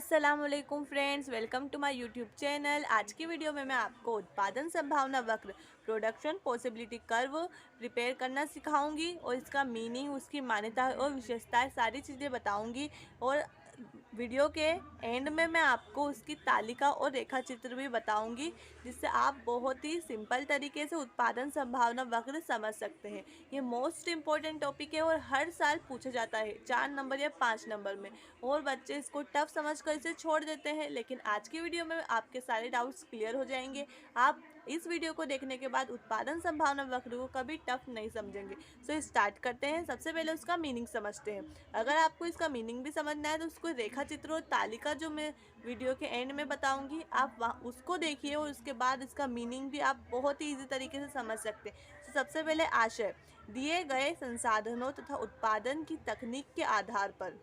अस्सलामुअलैकुम friends, welcome to my YouTube channel. आज की वीडियो में मैं आपको उत्पादन संभावना वक्र प्रोडक्शन पॉसिबिलिटी कर्व प्रिपेयर करना सिखाऊंगी और इसका मीनिंग, उसकी मान्यता और विशेषताएं सारी चीज़ें बताऊंगी। और वीडियो के एंड में मैं आपको उसकी तालिका और रेखा चित्र भी बताऊंगी, जिससे आप बहुत ही सिंपल तरीके से उत्पादन संभावना वक्र समझ सकते हैं। ये मोस्ट इम्पॉर्टेंट टॉपिक है और हर साल पूछा जाता है 4 नंबर या 5 नंबर में, और बच्चे इसको टफ समझकर इसे छोड़ देते हैं। लेकिन आज की वीडियो में आपके सारे डाउट्स क्लियर हो जाएंगे। आप इस वीडियो को देखने के बाद उत्पादन संभावना वक्र को कभी टफ नहीं समझेंगे। सो स्टार्ट करते हैं। सबसे पहले उसका मीनिंग समझते हैं। अगर आपको इसका मीनिंग भी समझना है तो उसको रेखा चित्र और तालिका जो मैं वीडियो के एंड में बताऊंगी, आप वहाँ उसको देखिए और उसके बाद इसका मीनिंग भी आप बहुत ही ईजी तरीके से समझ सकते हैं। तो सबसे पहले आशय, दिए गए संसाधनों तथा उत्पादन की तकनीक के आधार पर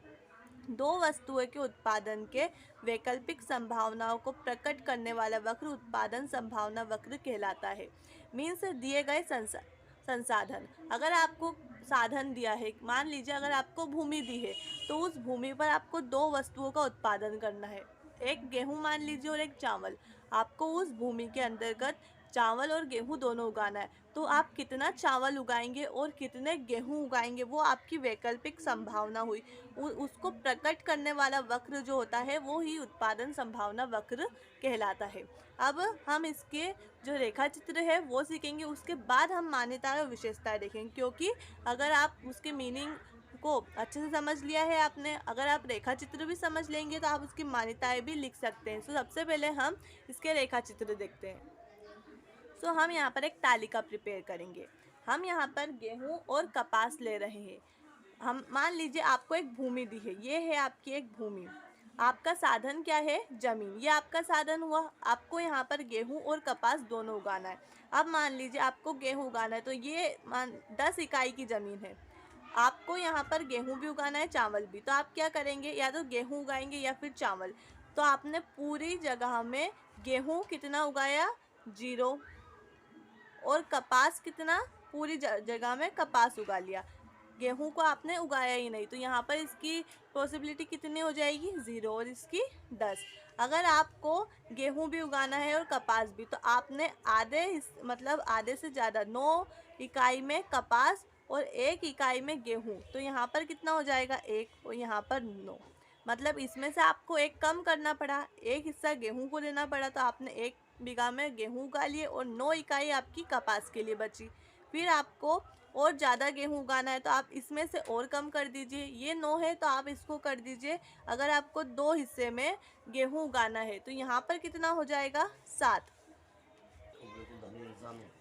दो वस्तुओं के उत्पादन के वैकल्पिक संभावनाओं को प्रकट करने वाला वक्र उत्पादन संभावना वक्र कहलाता है। मीन्स दिए गए संसाधन, अगर आपको साधन दिया है, मान लीजिए अगर आपको भूमि दी है तो उस भूमि पर आपको दो वस्तुओं का उत्पादन करना है, एक गेहूं मान लीजिए और एक चावल। आपको उस भूमि के अंतर्गत चावल और गेहूं दोनों उगाना है। तो आप कितना चावल उगाएंगे और कितने गेहूं उगाएंगे वो आपकी वैकल्पिक संभावना हुई। उसको प्रकट करने वाला वक्र जो होता है वो ही उत्पादन संभावना वक्र कहलाता है। अब हम इसके जो रेखा चित्र है वो सीखेंगे, उसके बाद हम मान्यताएं और विशेषताएं देखेंगे। क्योंकि अगर आप उसके मीनिंग को अच्छे से समझ लिया है आपने, अगर आप रेखा चित्र भी समझ लेंगे तो आप उसकी मान्यताएं भी लिख सकते हैं। सबसे पहले हम इसके रेखा चित्र देखते हैं। हम यहाँ पर एक तालिका प्रिपेयर करेंगे। हम यहाँ पर गेहूं और कपास ले रहे हैं। हम मान लीजिए आपको एक भूमि दी है, ये है आपकी एक भूमि। आपका साधन क्या है? जमीन। ये आपका साधन हुआ। आपको यहाँ पर गेहूं और कपास दोनों उगाना है। अब मान लीजिए आपको गेहूं उगाना है तो ये 10 इकाई की ज़मीन है। आपको यहाँ पर गेहूं भी उगाना है, चावल भी। तो आप क्या करेंगे? या तो गेहूं उगाएंगे या फिर चावल। तो आपने पूरी जगह में गेहूं कितना उगाया? 0। और कपास कितना? पूरी जगह में कपास उगा लिया। गेहूं को आपने उगाया ही नहीं, तो यहाँ पर इसकी पॉसिबिलिटी कितनी हो जाएगी? 0 और इसकी 10। अगर आपको गेहूं भी उगाना है और कपास भी, तो आपने मतलब आधे से ज़्यादा 9 इकाई में कपास और 1 इकाई में गेहूं, तो यहाँ पर कितना हो जाएगा? 1 और यहाँ पर 9। मतलब इसमें से आपको एक कम करना पड़ा, एक हिस्सा गेहूं को देना पड़ा। तो आपने 1 बीघा में गेहूं उगा लिए और 9 इकाई आपकी कपास के लिए बची। फिर आपको और ज़्यादा गेहूं उगाना है तो आप इसमें से और कम कर दीजिए। ये 9 है तो आप इसको कर दीजिए। अगर आपको 2 हिस्से में गेहूं उगाना है तो यहाँ पर कितना हो जाएगा? 7।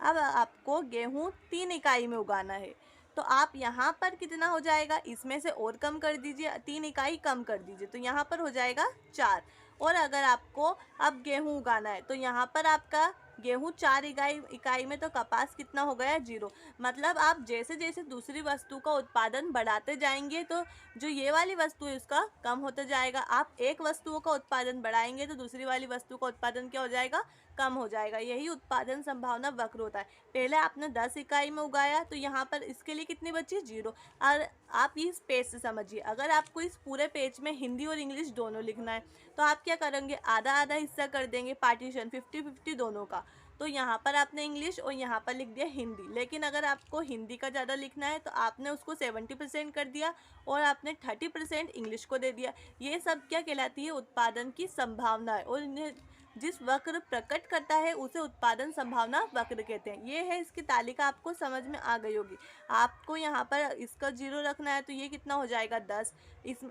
अब आपको गेहूं 3 इकाई में उगाना है तो आप यहाँ पर कितना हो जाएगा? इसमें से और कम कर दीजिए, 3 इकाई कम कर दीजिए, तो यहाँ पर हो जाएगा 4। और अगर आपको अब गेहूं उगाना है तो यहाँ पर आपका गेहूं 4 इकाई में, तो कपास कितना हो गया? 0। मतलब आप जैसे जैसे दूसरी वस्तु का उत्पादन बढ़ाते जाएंगे तो जो ये वाली वस्तु है उसका कम होता जाएगा। आप एक वस्तुओं का उत्पादन बढ़ाएंगे तो दूसरी वाली वस्तु का उत्पादन क्या हो जाएगा? कम हो जाएगा। यही उत्पादन संभावना वक्र होता है। पहले आपने 10 इकाई में उगाया तो यहाँ पर इसके लिए कितनी बची? 0। और आप इस पेज से समझिए, अगर आपको इस पूरे पेज में हिंदी और इंग्लिश दोनों लिखना है तो आप क्या करेंगे? आधा आधा हिस्सा कर देंगे, पार्टीशन 50-50 दोनों का। तो यहाँ पर आपने इंग्लिश और यहाँ पर लिख दिया हिंदी। लेकिन अगर आपको हिंदी का ज़्यादा लिखना है तो आपने उसको 70% कर दिया और आपने 30% इंग्लिश को दे दिया। ये सब क्या कहलाती है? उत्पादन की संभावना है। और इन्हें जिस वक्र प्रकट करता है उसे उत्पादन संभावना वक्र कहते हैं। ये है इसकी तालिका, आपको समझ में आ गई होगी। आपको यहाँ पर इसका 0 रखना है तो ये कितना हो जाएगा? 10।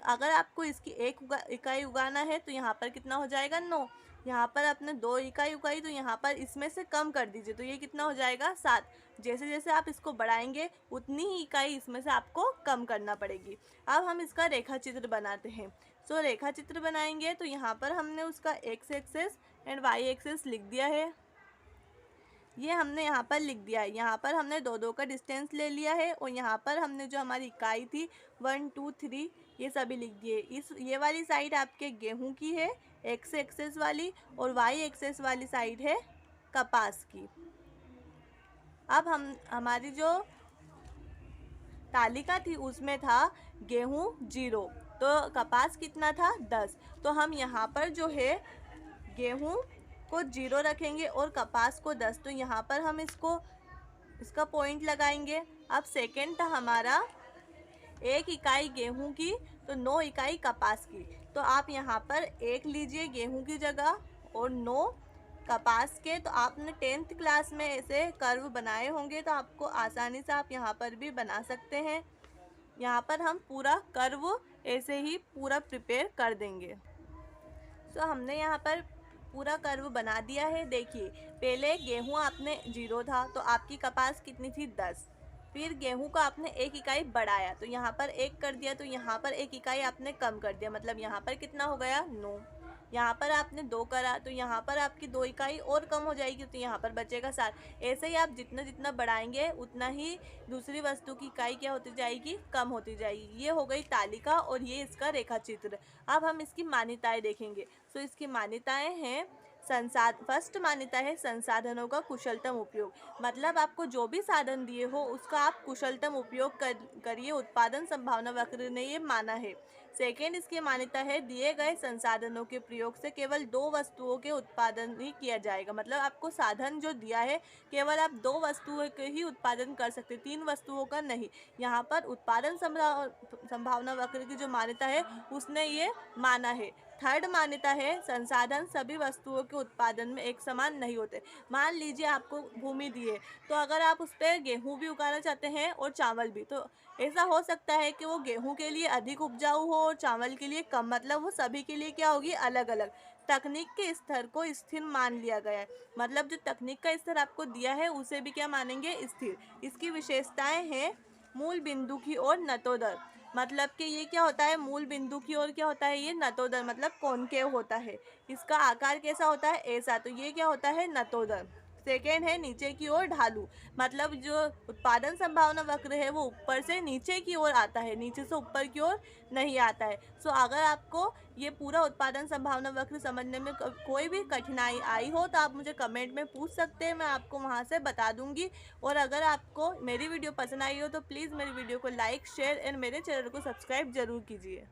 अगर आपको इसकी 1 इकाई उगाना है तो यहाँ पर कितना हो जाएगा? 9। यहाँ पर आपने 2 इकाई उगाई तो यहाँ पर इसमें से कम कर दीजिए, तो ये कितना हो जाएगा? 7। जैसे जैसे आप इसको बढ़ाएंगे उतनी ही इकाई इसमें से आपको कम करना पड़ेगी। अब हम इसका रेखा चित्र बनाते हैं। रेखा चित्र बनाएंगे तो यहाँ पर हमने उसका x axis and y axis लिख दिया है। ये हमने यहाँ पर लिख दिया है। यहाँ पर हमने 2-2 का डिस्टेंस ले लिया है और यहाँ पर हमने जो हमारी इकाई थी 1 2 3 ये सभी लिख दिए। ये वाली साइड आपके गेहूं की है, x एक्सेस वाली, और y एक्सेस वाली साइड है कपास की। अब हमारी जो तालिका थी उसमें था गेहूं 0, तो कपास कितना था 10। तो हम यहाँ पर जो है गेहूँ को 0 रखेंगे और कपास को 10। तो यहाँ पर हम इसका पॉइंट लगाएंगे। अब सेकेंड था हमारा 1 इकाई गेहूं की तो 9 इकाई कपास की। तो आप यहाँ पर 1 लीजिए गेहूं की जगह और 9 कपास के। तो आपने 10th क्लास में ऐसे कर्व बनाए होंगे तो आपको आसानी से आप यहाँ पर भी बना सकते हैं। यहाँ पर हम पूरा कर्व ऐसे ही पूरा प्रिपेयर कर देंगे। सो हमने यहाँ पर पूरा कर्व बना दिया है। देखिए पहले गेहूं आपने 0 था तो आपकी कपास कितनी थी 10। फिर गेहूं का आपने 1 इकाई बढ़ाया तो यहाँ पर 1 कर दिया, तो यहाँ पर 1 इकाई आपने कम कर दिया, मतलब यहाँ पर कितना हो गया 9। यहाँ पर आपने 2 करा तो यहाँ पर आपकी 2 इकाई और कम हो जाएगी, तो यहाँ पर बचेगा 7। ऐसे ही आप जितना जितना बढ़ाएंगे उतना ही दूसरी वस्तु की इकाई क्या होती जाएगी, कम होती जाएगी। ये हो गई तालिका और ये इसका रेखा चित्र। अब हम इसकी मान्यताएं देखेंगे। सो इसकी मान्यताएं हैं फर्स्ट मान्यता है संसाधनों का कुशलतम उपयोग। मतलब आपको जो भी साधन दिए हो उसका आप कुशलतम उपयोग करिए, उत्पादन संभावना वक्र ने ये माना है। सेकेंड इसकी मान्यता है दिए गए संसाधनों के प्रयोग से केवल 2 वस्तुओं के उत्पादन ही किया जाएगा। मतलब आपको साधन जो दिया है केवल आप 2 वस्तुओं के ही उत्पादन कर सकते, 3 वस्तुओं का नहीं। यहाँ पर उत्पादन संभावना वक्र की जो मान्यता है उसने ये माना है। थर्ड मान्यता है संसाधन सभी वस्तुओं के उत्पादन में एक समान नहीं होते। मान लीजिए आपको भूमि दी है तो अगर आप उस पर गेहूँ भी उगाना चाहते हैं और चावल भी, तो ऐसा हो सकता है कि वो गेहूं के लिए अधिक उपजाऊ हो और चावल के लिए कम। मतलब वो सभी के लिए क्या होगी, अलग अलग। तकनीक के स्तर को स्थिर मान लिया गया है। मतलब जो तकनीक का स्तर आपको दिया है उसे भी क्या मानेंगे, स्थिर। इसकी विशेषताएं हैं मूल बिंदु की ओर नतोदर। मतलब कि ये क्या होता है, मूल बिंदु की ओर क्या होता है, ये नतोदर मतलब कॉनकेव होता है। इसका आकार कैसा होता है, ऐसा। तो ये क्या होता है, नतोदर। सेकेंड है नीचे की ओर ढालू। मतलब जो उत्पादन संभावना वक्र है वो ऊपर से नीचे की ओर आता है, नीचे से ऊपर की ओर नहीं आता है। सो अगर आपको ये पूरा उत्पादन संभावना वक्र समझने में कोई भी कठिनाई आई हो तो आप मुझे कमेंट में पूछ सकते हैं, मैं आपको वहाँ से बता दूंगी। और अगर आपको मेरी वीडियो पसंद आई हो तो प्लीज़ मेरी वीडियो को लाइक, शेयर एंड मेरे चैनल को सब्सक्राइब जरूर कीजिए।